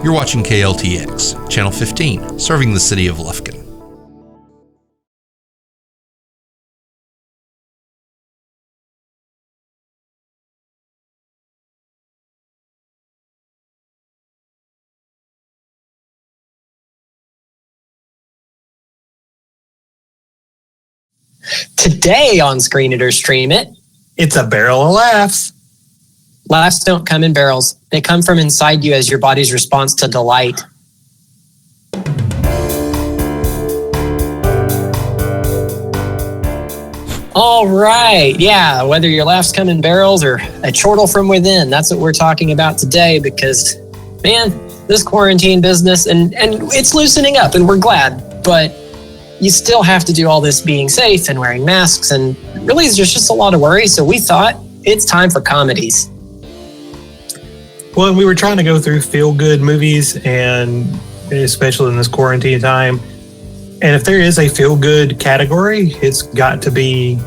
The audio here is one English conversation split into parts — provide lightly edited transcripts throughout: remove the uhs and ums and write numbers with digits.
You're watching KLTX, Channel 15, serving the city of Lufkin. Today on Screen It or Stream It, it's a barrel of laughs. Laughs don't come in barrels. They come from inside you as your body's response to delight. All right. Yeah, whether your laughs come in barrels or a chortle from within, that's what we're talking about today because, man, this quarantine business, and it's loosening up, and we're glad, but you still have to do all this being safe and wearing masks, and really there's just a lot of worry, so we thought it's time for comedies. Well, we were trying to go through feel-good movies, and especially in this quarantine time, and if there is a feel-good category, it's got to be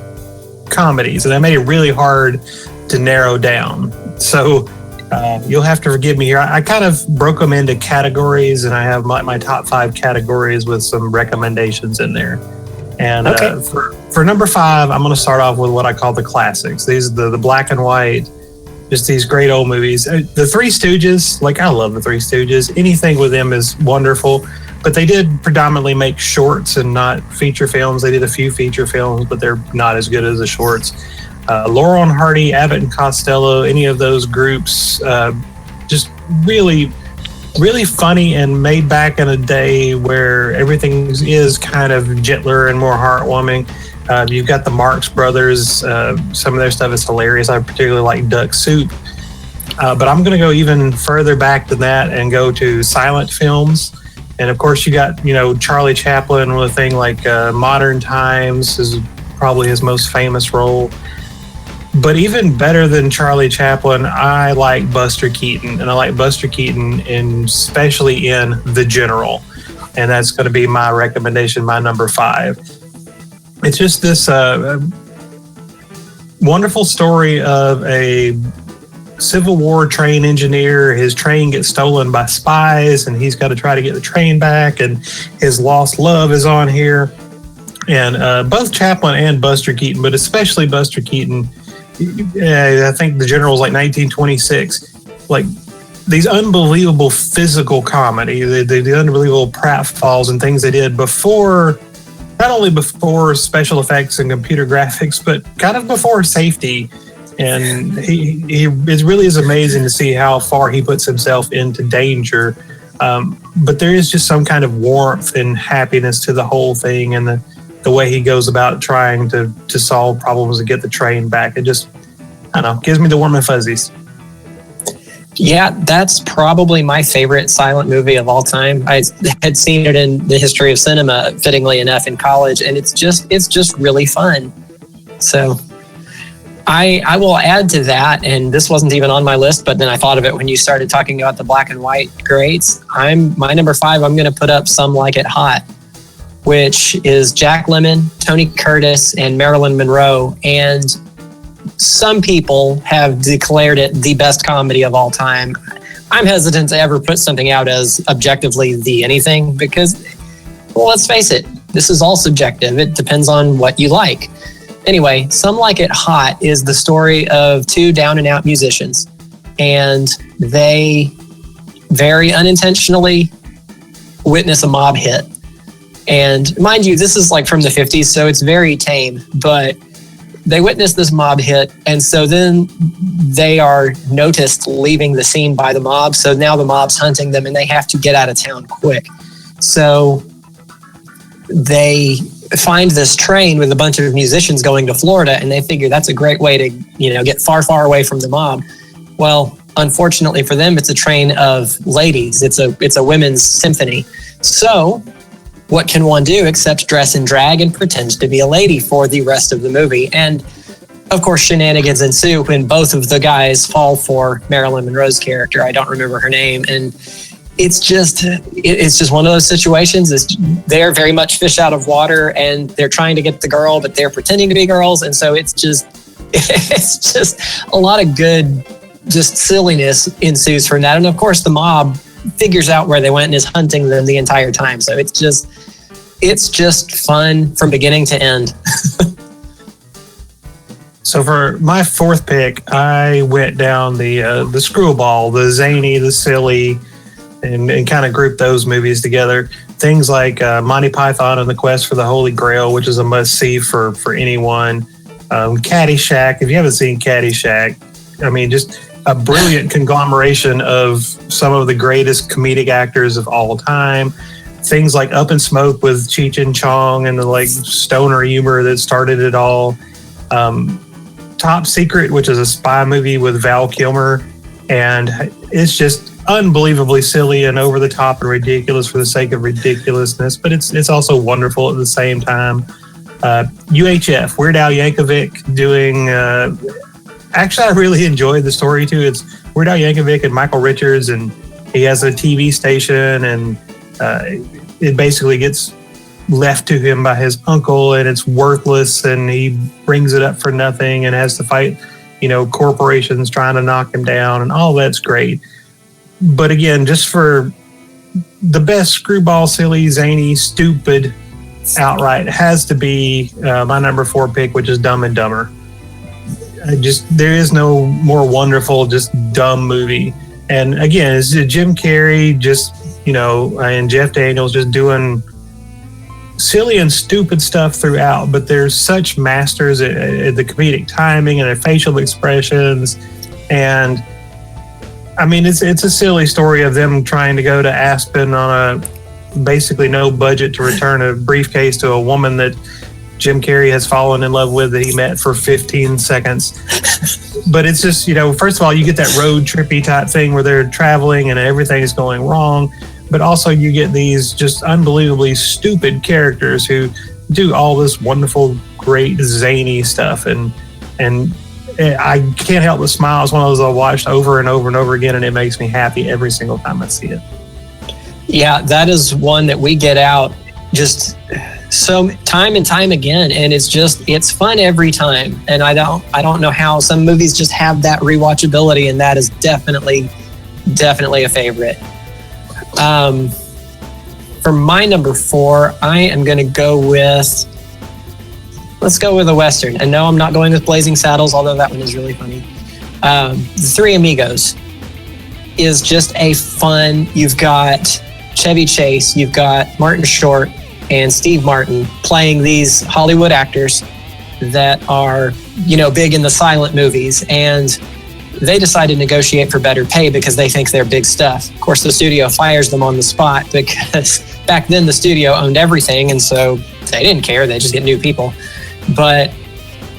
comedies, and that made it really hard to narrow down. So you'll have to forgive me here. I kind of broke them into categories, and I have my top 5 categories with some recommendations in there. And okay. For number 5, I'm going to start off with what I call the classics. These are the black and white, just these great old movies. The Three Stooges, I love the Three Stooges. Anything with them is wonderful. But they did predominantly make shorts and not feature films. They did a few feature films, but they're not as good as the shorts. Laurel and Hardy, Abbott and Costello, any of those groups, just really, really funny and made back in a day where everything is kind of gentler and more heartwarming. You've got the Marx Brothers. Some of their stuff is hilarious. I particularly like Duck Soup. But I'm going to go even further back than that and go to silent films. And of course, you got, Charlie Chaplin with a thing like Modern Times is probably his most famous role. But even better than Charlie Chaplin, I like Buster Keaton. And I like Buster Keaton especially in The General. And that's going to be my recommendation, my number 5. It's just this wonderful story of a Civil War train engineer. His train gets stolen by spies, and he's got to try to get the train back, and his lost love is on here. And both Chaplin and Buster Keaton, but especially Buster Keaton, I think The General was 1926, these unbelievable physical comedy, the unbelievable pratfalls and things they did before, not only before special effects and computer graphics, but kind of before safety. And it really is amazing to see how far he puts himself into danger. But there is just some kind of warmth and happiness to the whole thing, and the way he goes about trying to solve problems and get the train back. It just, I don't know, gives me the warm and fuzzies. Yeah, that's probably my favorite silent movie of all time. I had seen it in the history of cinema, fittingly enough, in college, and it's just really fun. So I will add to that, and this wasn't even on my list, but then I thought of it when you started talking about the black and white greats. My number 5, I'm going to put up Some Like It Hot, which is Jack Lemmon, Tony Curtis, and Marilyn Monroe. And some people have declared it the best comedy of all time. I'm hesitant to ever put something out as objectively the anything because, well, let's face it, this is all subjective. It depends on what you like. Anyway, Some Like It Hot is the story of 2 down-and-out musicians, and they very unintentionally witness a mob hit. And mind you, this is from the 50s, so it's very tame, but they witness this mob hit, and so then they are noticed leaving the scene by the mob, so now the mob's hunting them, and they have to get out of town quick. So they find this train with a bunch of musicians going to Florida, and they figure that's a great way to, get far, far away from the mob. Well, unfortunately for them, it's a train of ladies. It's a women's symphony. So what can one do except dress in drag and pretend to be a lady for the rest of the movie? And of course, shenanigans ensue when both of the guys fall for Marilyn Monroe's character. I don't remember her name. And it's just one of those situations. They're very much fish out of water, and they're trying to get the girl, but they're pretending to be girls. And so it's just a lot of good just silliness ensues from that. And of course, the mob figures out where they went and is hunting them the entire time. So it's just fun from beginning to end. So for my fourth pick, I went down the screwball, the zany, the silly, and kind of grouped those movies together. Things like Monty Python and the Quest for the Holy Grail, which is a must-see for anyone. Caddyshack, if you haven't seen Caddyshack, I mean, just a brilliant conglomeration of some of the greatest comedic actors of all time. Things like Up in Smoke with Cheech and Chong and the like stoner humor that started it all. Top Secret, which is a spy movie with Val Kilmer, and it's just unbelievably silly and over the top and ridiculous for the sake of ridiculousness, but it's also wonderful at the same time. UHF, Weird Al Yankovic doing. Actually, I really enjoyed the story too. It's Weird Al Yankovic and Michael Richards, and he has a TV station, and it basically gets left to him by his uncle, and it's worthless, and he brings it up for nothing and has to fight, corporations trying to knock him down, and all that's great. But again, just for the best screwball, silly, zany, stupid outright, has to be my number 4 pick, which is Dumb and Dumber. There is no more wonderful, just dumb movie. And again, it's Jim Carrey, and Jeff Daniels just doing silly and stupid stuff throughout, but they're such masters at the comedic timing and their facial expressions. And I mean, it's a silly story of them trying to go to Aspen on a basically no budget to return a briefcase to a woman that Jim Carrey has fallen in love with, that he met for 15 seconds. But it's just, first of all, you get that road trippy type thing where they're traveling and everything is going wrong. But also you get these just unbelievably stupid characters who do all this wonderful, great, zany stuff. And I can't help but smile. It's one of those I'll watch over and over and over again, and it makes me happy every single time I see it. Yeah, that is one that we get out just so time and time again, and it's fun every time. And I don't know how some movies just have that rewatchability, and that is definitely a favorite. For my number 4, I am going to go with. Let's go with a Western. And no, I'm not going with Blazing Saddles, although that one is really funny. The Three Amigos is just a fun. You've got Chevy Chase, you've got Martin Short, and Steve Martin playing these Hollywood actors that are, big in the silent movies. And they decide to negotiate for better pay because they think they're big stuff. Of course, the studio fires them on the spot because back then the studio owned everything. And so they didn't care. They just get new people. But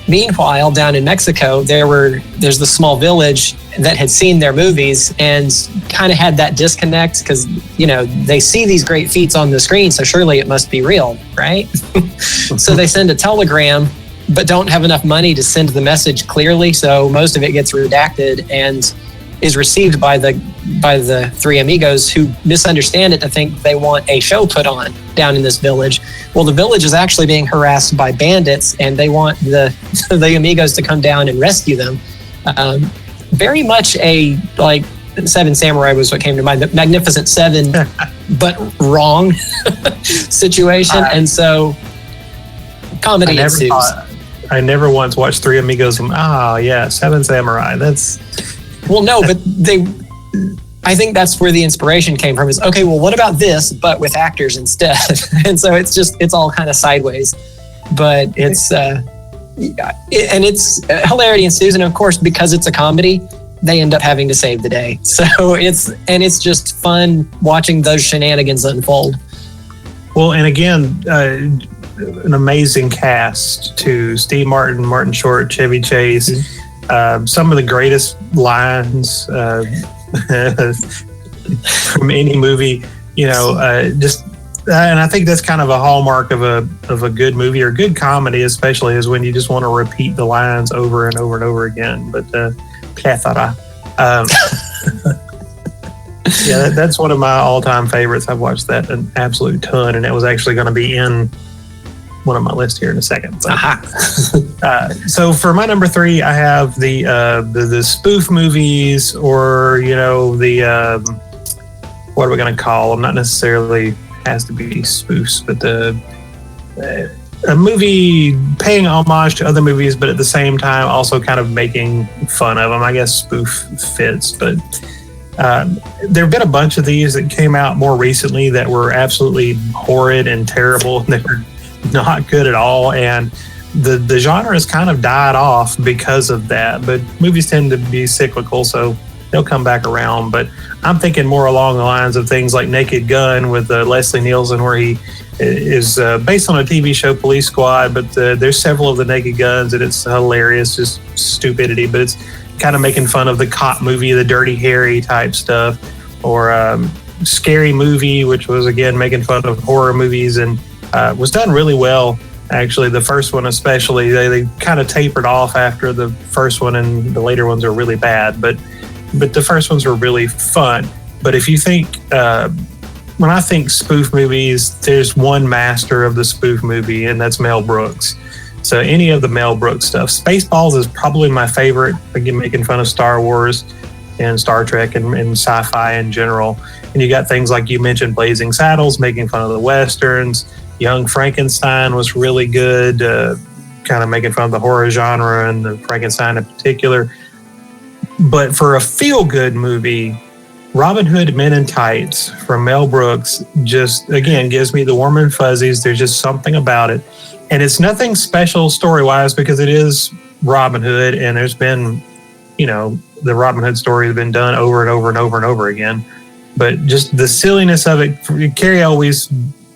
meanwhile, down in Mexico, there's the small village that had seen their movies and kind of had that disconnect because, they see these great feats on the screen, so surely it must be real, right? So they send a telegram, but don't have enough money to send the message clearly, so most of it gets redacted and is received by the Three Amigos, who misunderstand it to think they want a show put on down in this village. Well, the village is actually being harassed by bandits, and they want the Amigos to come down and rescue them. Very much a Seven Samurai was what came to mind. The Magnificent Seven, but wrong situation, and so comedy ensues. I never once watched Three Amigos. Seven Samurai. That's. Well, no, but I think that's where the inspiration came from, is, okay, well, what about this, but with actors instead? And so it's all kind of sideways, but it's hilarity ensues. And of course, because it's a comedy, they end up having to save the day. So it's just fun watching those shenanigans unfold. Well, and again, an amazing cast to Steve Martin, Martin Short, Chevy Chase. Mm-hmm. Some of the greatest lines from any movie, and I think that's kind of a hallmark of a good movie or good comedy, especially, is when you just want to repeat the lines over and over and over again. But plethora. Yeah, that's one of my all-time favorites. I've watched that an absolute ton, and it was actually going to be in one of my lists here in a second. But, So for my number 3, I have the spoof movies, or the what are we going to call them? Not necessarily has to be spoofs, but a movie paying homage to other movies, but at the same time also kind of making fun of them. I guess spoof fits, but there have been a bunch of these that came out more recently that were absolutely horrid and terrible. They were not good at all, and the genre has kind of died off because of that. But movies tend to be cyclical, so they'll come back around. But I'm thinking more along the lines of things like Naked Gun with Leslie Nielsen, where he is based on a TV show, Police Squad, but there's several of the Naked Guns, and it's hilarious, just stupidity, but it's kind of making fun of the cop movie, the Dirty Harry type stuff, or Scary Movie, which was, again, making fun of horror movies, and was done really well. Actually, the first one especially, they kind of tapered off after the first one, and the later ones are really bad, but the first ones were really fun. But if you think, when I think spoof movies, there's one master of the spoof movie, and that's Mel Brooks. So any of the Mel Brooks stuff. Spaceballs is probably my favorite, again, making fun of Star Wars and Star Trek and sci-fi in general. And you got things like you mentioned, Blazing Saddles, making fun of the Westerns. Young Frankenstein was really good, kind of making fun of the horror genre and the Frankenstein in particular. But for a feel-good movie, Robin Hood Men in Tights from Mel Brooks just, again, gives me the warm and fuzzies. There's just something about it. And it's nothing special story-wise because it is Robin Hood, and there's been, the Robin Hood story has been done over and over and over and over again. But just the silliness of it, Carrie always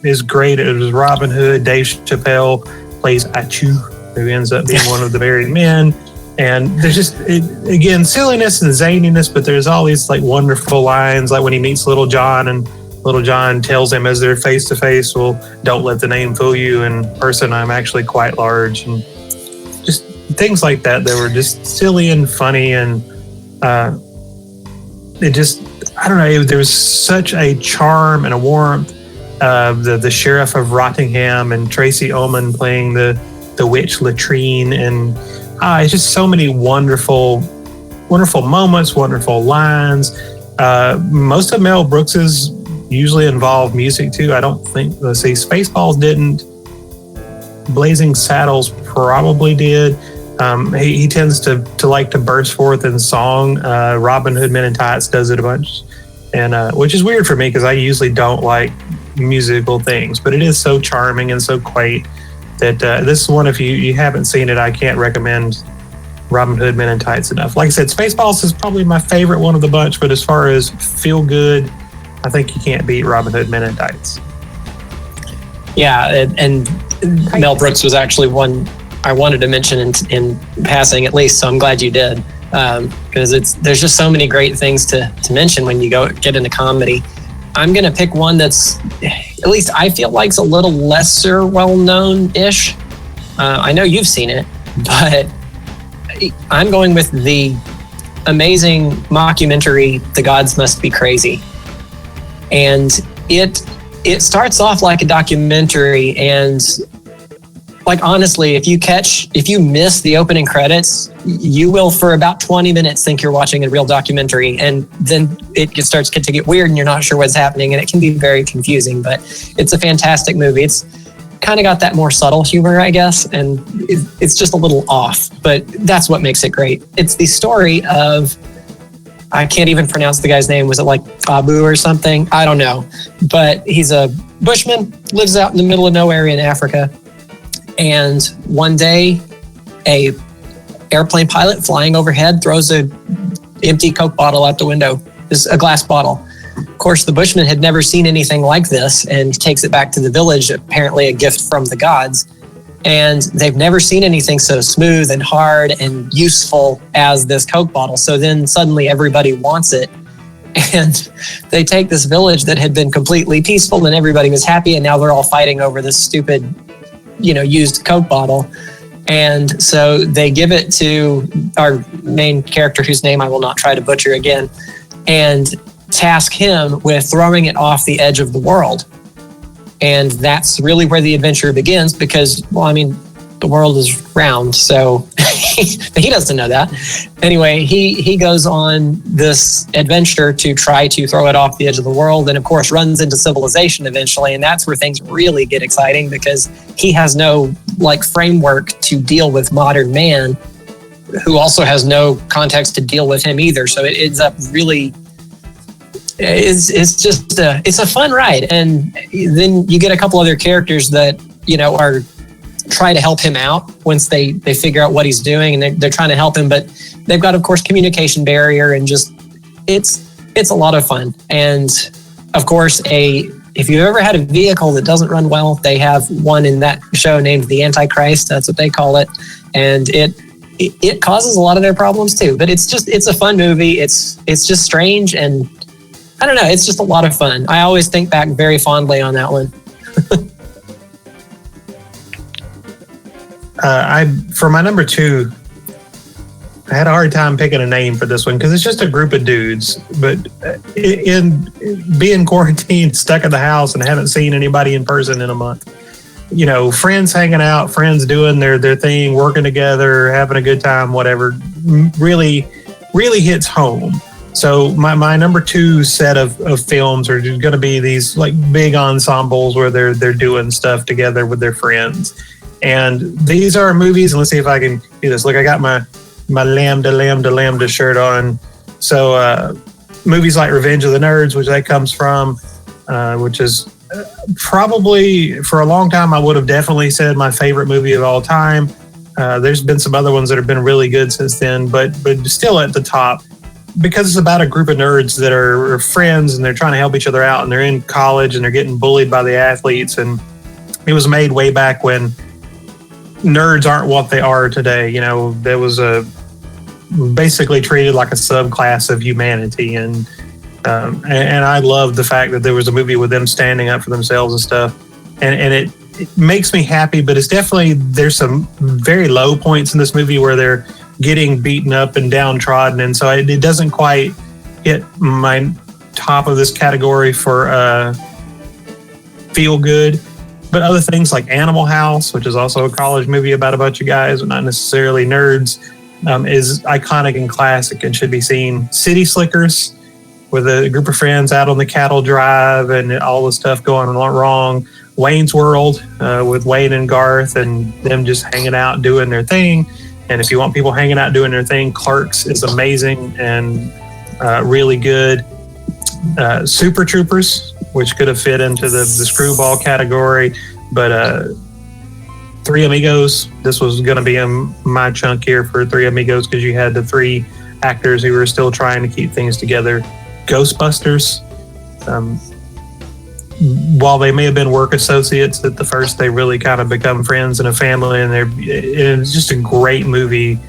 is great. It was Robin Hood. Dave Chappelle plays Achu, who ends up being one of the married men. And there's just, again, silliness and zaniness, but there's all these like wonderful lines, like when he meets Little John, and Little John tells him as they're face to face, well, don't let the name fool you. In person, I'm actually quite large. And just things like that were just silly and funny. And it just, I don't know, there was such a charm and a warmth. The sheriff of Rottingham and Tracy Ullman playing the witch Latrine. And it's just so many wonderful moments, wonderful lines. Most of Mel Brooks's usually involve music too. I don't think, Spaceballs didn't. Blazing Saddles probably did. He tends to like to burst forth in song. Robin Hood Men in Tights does it a bunch, and which is weird for me because I usually don't like musical things, but it is so charming and so quaint that this is one, if you haven't seen it, I can't recommend Robin Hood Men in Tights enough. Like I said, Spaceballs is probably my favorite one of the bunch, but as far as feel good, I think you can't beat Robin Hood Men in Tights. Yeah, and Mel Brooks was actually one I wanted to mention in passing at least, so I'm glad you did, because there's just so many great things to mention when you get into comedy. I'm going to pick one that's, at least I feel like, a little lesser well-known-ish. I know you've seen it, but I'm going with the amazing mockumentary, The Gods Must Be Crazy. And it starts off like a documentary, and like, honestly, if you miss the opening credits, you will for about 20 minutes think you're watching a real documentary, and then it starts to get weird and you're not sure what's happening, and it can be very confusing, but it's a fantastic movie. It's kind of got that more subtle humor, I guess, and it's just a little off, but that's what makes it great. It's the story of, I can't even pronounce the guy's name. Was it like Abu or something? I don't know, but he's a bushman, lives out in the middle of nowhere in Africa. And one day, a airplane pilot flying overhead throws a empty Coke bottle out the window. It's a glass bottle. Of course, the bushman had never seen anything like this and takes it back to the village, apparently a gift from the gods. And they've never seen anything so smooth and hard and useful as this Coke bottle. So then suddenly everybody wants it. And they take this village that had been completely peaceful and everybody was happy, and now they're all fighting over this stupid, used Coke bottle. And so they give it to our main character, whose name I will not try to butcher again, and task him with throwing it off the edge of the world. And that's really where the adventure begins, because, the world is round. So he doesn't know that. Anyway, he goes on this adventure to try to throw it off the edge of the world, and of course runs into civilization eventually. And that's where things really get exciting, because he has no like framework to deal with modern man, who also has no context to deal with him either. So it ends up really, it's a fun ride. And then you get a couple other characters that, you know, are try to help him out once they figure out what he's doing, and they're trying to help him, but they've got, of course, communication barrier, and just it's a lot of fun. And of course, if you've ever had a vehicle that doesn't run well, they have one in that show named the Antichrist. That's what they call it, and it causes a lot of their problems too. But it's a fun movie. It's just strange, and I don't know. It's just a lot of fun. I always think back very fondly on that one. For my number 2, I had a hard time picking a name for this one because it's just a group of dudes. But in being quarantined, stuck in the house, and haven't seen anybody in person in a month, you know, friends hanging out, friends doing their thing, working together, having a good time, whatever, really hits home. So my number 2 set of films are going to be these like big ensembles where they're doing stuff together with their friends. And these are movies, and let's see if I can do this. Look, I got my Lambda shirt on. So movies like Revenge of the Nerds, which that comes from, which is probably for a long time I would have definitely said my favorite movie of all time. There's been some other ones that have been really good since then, but still at the top, because it's about a group of nerds that are friends, and they're trying to help each other out, and they're in college, and they're getting bullied by the athletes. And it was made way back when nerds aren't what they are today. You know, there was basically treated like a subclass of humanity, and I love the fact that there was a movie with them standing up for themselves and stuff, and it makes me happy. But it's definitely, there's some very low points in this movie where they're getting beaten up and downtrodden, and so it doesn't quite hit my top of this category for feel good. But other things like Animal House, which is also a college movie about a bunch of guys, but not necessarily nerds, is iconic and classic and should be seen. City Slickers, with a group of friends out on the cattle drive and all the stuff going wrong. Wayne's World, with Wayne and Garth and them just hanging out doing their thing. And if you want people hanging out doing their thing, Clerks is amazing and really good. Super Troopers, which could have fit into the screwball category, but Three Amigos, this was going to be in my chunk here for Three Amigos, because you had the 3 actors who were still trying to keep things together. Ghostbusters, while they may have been work associates at the first, they really kind of become friends and a family, and it's just a great movie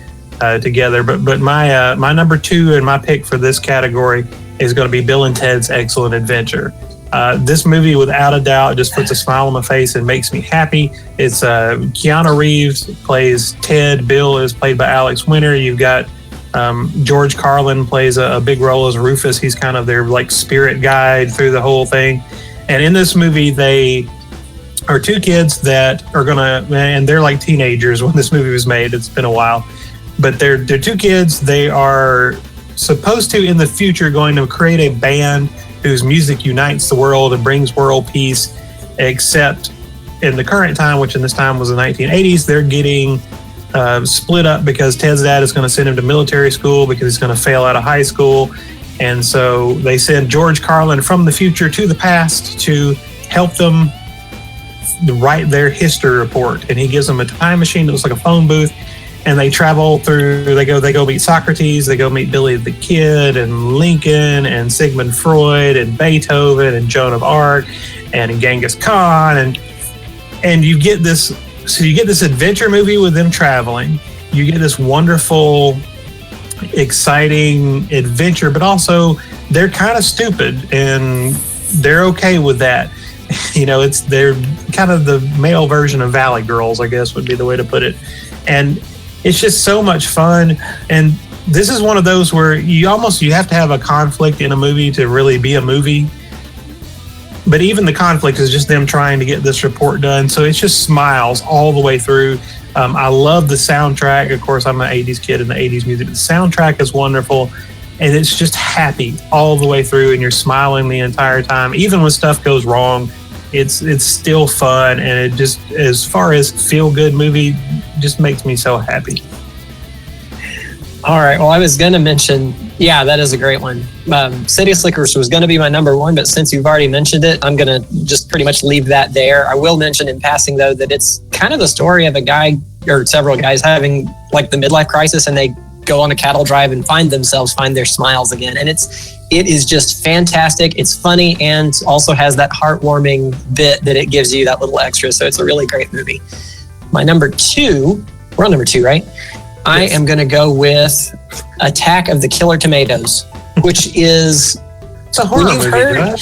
together. But my number 2 and my pick for this category is going to be Bill and Ted's Excellent Adventure. This movie, without a doubt, just puts a smile on my face and makes me happy. It's Keanu Reeves plays Ted. Bill is played by Alex Winter. You've got George Carlin plays a big role as Rufus. He's kind of their like spirit guide through the whole thing. And in this movie, they are 2 kids that are and they're like teenagers when this movie was made. It's been a while, but they're 2 kids. They are supposed to, in the future, going to create a band whose music unites the world and brings world peace, except in the current time, which in this time was the 1980s, they're getting split up because Ted's dad is going to send him to military school because he's going to fail out of high school. And so they send George Carlin from the future to the past to help them write their history report. And he gives them a time machine that looks like a phone booth. And they travel through, they go meet Socrates, they go meet Billy the Kid and Lincoln and Sigmund Freud and Beethoven and Joan of Arc and Genghis Khan. And you get this, so you get this adventure movie with them traveling. You get this wonderful, exciting adventure, but also they're kind of stupid and they're okay with that. You know, they're kind of the male version of Valley Girls, I guess would be the way to put it. And it's just so much fun. And this is one of those where you have to have a conflict in a movie to really be a movie. But even the conflict is just them trying to get this report done. So it's just smiles all the way through. I love the soundtrack. Of course, I'm an 80s kid and the 80s music. The soundtrack is wonderful, and it's just happy all the way through, and you're smiling the entire time. Even when stuff goes wrong, it's still fun, and it just, as far as feel-good movie, just makes me so happy. All right. Well, I was going to mention, yeah, that is a great one. City Slickers was going to be my number one, but since you've already mentioned it, I'm going to just pretty much leave that there. I will mention in passing, though, that it's kind of the story of a guy or several guys having like the midlife crisis, and they go on a cattle drive and find their smiles again. And it is just fantastic. It's funny and also has that heartwarming bit that it gives you, that little extra. So it's a really great movie. My number two, we're on number two, right? Yes. I am going to go with Attack of the Killer Tomatoes, which is, it's a horror movie.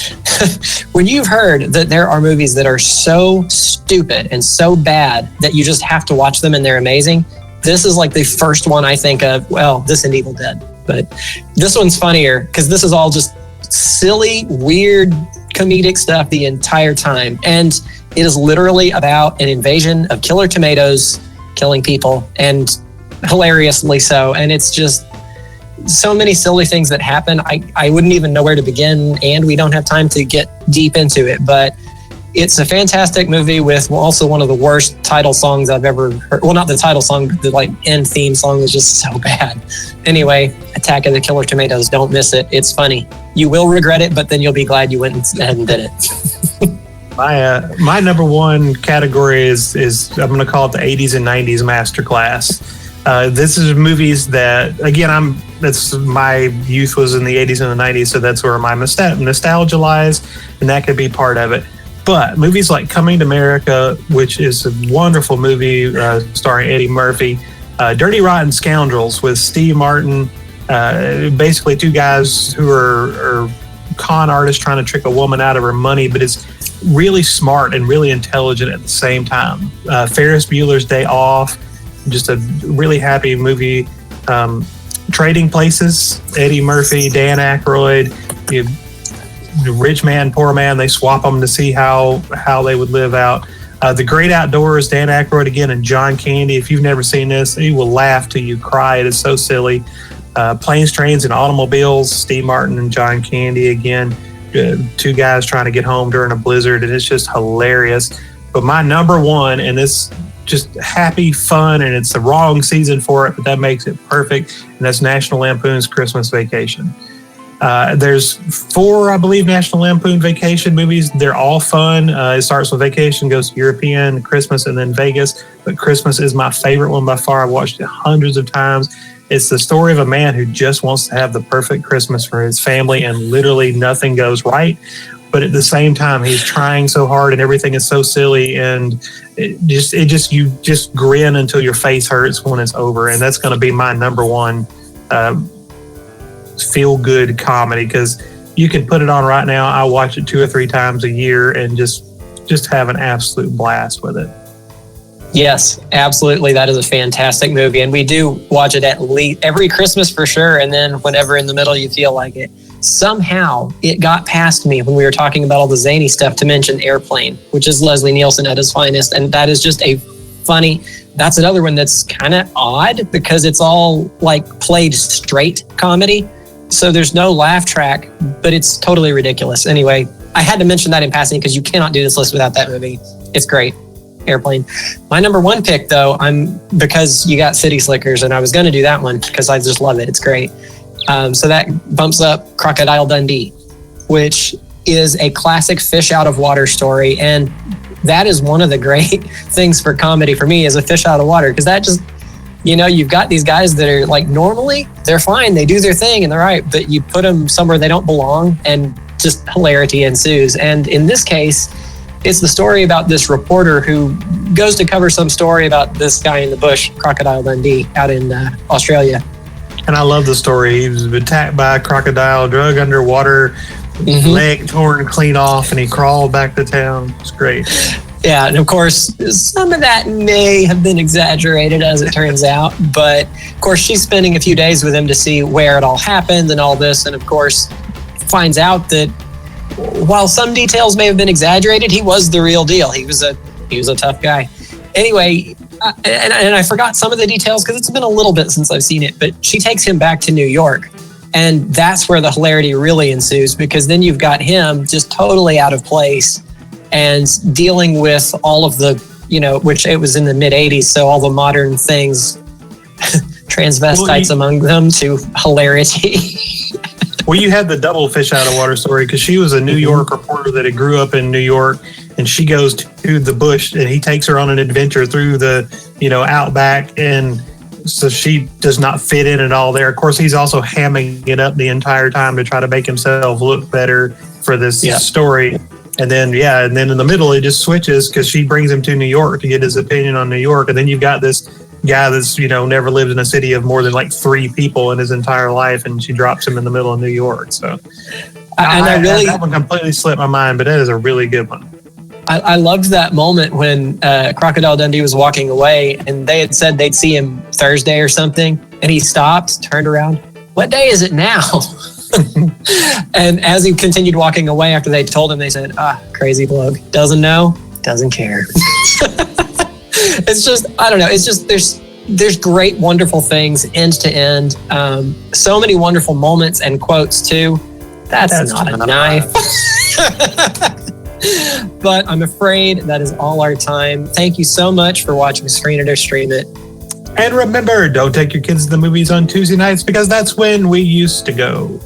When you've heard that there are movies that are so stupid and so bad that you just have to watch them and they're amazing, this is like the first one I think of. Well, this and Evil Dead, but this one's funnier because this is all just silly, weird, comedic stuff the entire time. And it is literally about an invasion of killer tomatoes killing people, and hilariously so. And it's just so many silly things that happen. I wouldn't even know where to begin, and we don't have time to get deep into it, but it's a fantastic movie with also one of the worst title songs I've ever heard. Well, not the title song, but the like end theme song is just so bad. Anyway, Attack of the Killer Tomatoes, don't miss it. It's funny. You will regret it, but then you'll be glad you went ahead and did it. My number one category is I'm going to call it the 80s and 90s masterclass. This is movies that, again, that's my youth was in the 80s and the 90s, so that's where my nostalgia lies, and that could be part of it. But movies like Coming to America, which is a wonderful movie starring Eddie Murphy, Dirty Rotten Scoundrels with Steve Martin, basically two guys who are con artists trying to trick a woman out of her money, but it's really smart and really intelligent at the same time. Ferris Bueller's Day Off, just a really happy movie. Trading Places, Eddie Murphy, Dan Aykroyd, the rich man, poor man, they swap them to see how they would live out. The Great Outdoors, Dan Aykroyd again, and John Candy. If you've never seen this, you will laugh till you cry. It is so silly. Planes, Trains, and Automobiles, Steve Martin and John Candy again. Two guys trying to get home during a blizzard, and it's just hilarious. But my number one, and it's just happy, fun, and it's the wrong season for it, but that makes it perfect, and that's National Lampoon's Christmas Vacation. There's 4, I believe, National Lampoon Vacation movies. They're all fun. It starts with Vacation, goes to European, Christmas, and then Vegas. But Christmas is my favorite one by far. I've watched it hundreds of times. It's the story of a man who just wants to have the perfect Christmas for his family, and literally nothing goes right. But at the same time, he's trying so hard, and everything is so silly, and you just grin until your face hurts when it's over. And that's going to be my number one feel good comedy, because you can put it on right now. I watch it 2 or 3 times a year and just have an absolute blast with it. Yes, absolutely. That is a fantastic movie, and we do watch it at least every Christmas for sure, and then whenever in the middle you feel like it. Somehow it got past me when we were talking about all the zany stuff to mention Airplane, which is Leslie Nielsen at his finest, and that is just a funny. That's another one that's kind of odd because it's all like played straight comedy. So there's no laugh track, but it's totally ridiculous. Anyway, I had to mention that in passing because you cannot do this list without that movie. It's great. Airplane. My number one pick, though, because you got City Slickers, and I was going to do that one because I just love it. It's great. So that bumps up Crocodile Dundee, which is a classic fish out of water story. And that is one of the great things for comedy for me, is a fish out of water, because that just, you've got these guys that are like, normally they're fine, they do their thing and they're right, but you put them somewhere they don't belong and just hilarity ensues. And in this case, it's the story about this reporter who goes to cover some story about this guy in the bush, Crocodile Dundee, out in Australia. And I love the story. He was attacked by a crocodile, drug underwater, leg torn clean off, and he crawled back to town. It's great. Yeah, and of course, some of that may have been exaggerated, as it turns out. But, of course, she's spending a few days with him to see where it all happened and all this. And, of course, finds out that while some details may have been exaggerated, he was the real deal. He was a tough guy. Anyway, and I forgot some of the details because it's been a little bit since I've seen it, but she takes him back to New York. And that's where the hilarity really ensues, because then you've got him just totally out of place and dealing with all of the, which it was in the mid 80s. So all the modern things, transvestites among them, to hilarity. Well, you had the double fish out of water story, because she was a New York reporter that had grew up in New York, and she goes to the bush and he takes her on an adventure through the, outback, and so she does not fit in at all there. Of course, he's also hamming it up the entire time to try to make himself look better for this story. And then in the middle, it just switches because she brings him to New York to get his opinion on New York. And then you've got this guy that's, never lived in a city of more than like 3 people in his entire life. And she drops him in the middle of New York. So that one completely slipped my mind, but that is a really good one. I loved that moment when Crocodile Dundee was walking away, and they had said they'd see him Thursday or something, and he stopped, turned around. What day is it now? And as he continued walking away after they told him, they said, crazy bloke. Doesn't know, doesn't care. It's just, I don't know. It's just, there's great, wonderful things end to end. So many wonderful moments and quotes too. That's not a knife. But I'm afraid that is all our time. Thank you so much for watching Screen It or Stream It. And remember, don't take your kids to the movies on Tuesday nights, because that's when we used to go.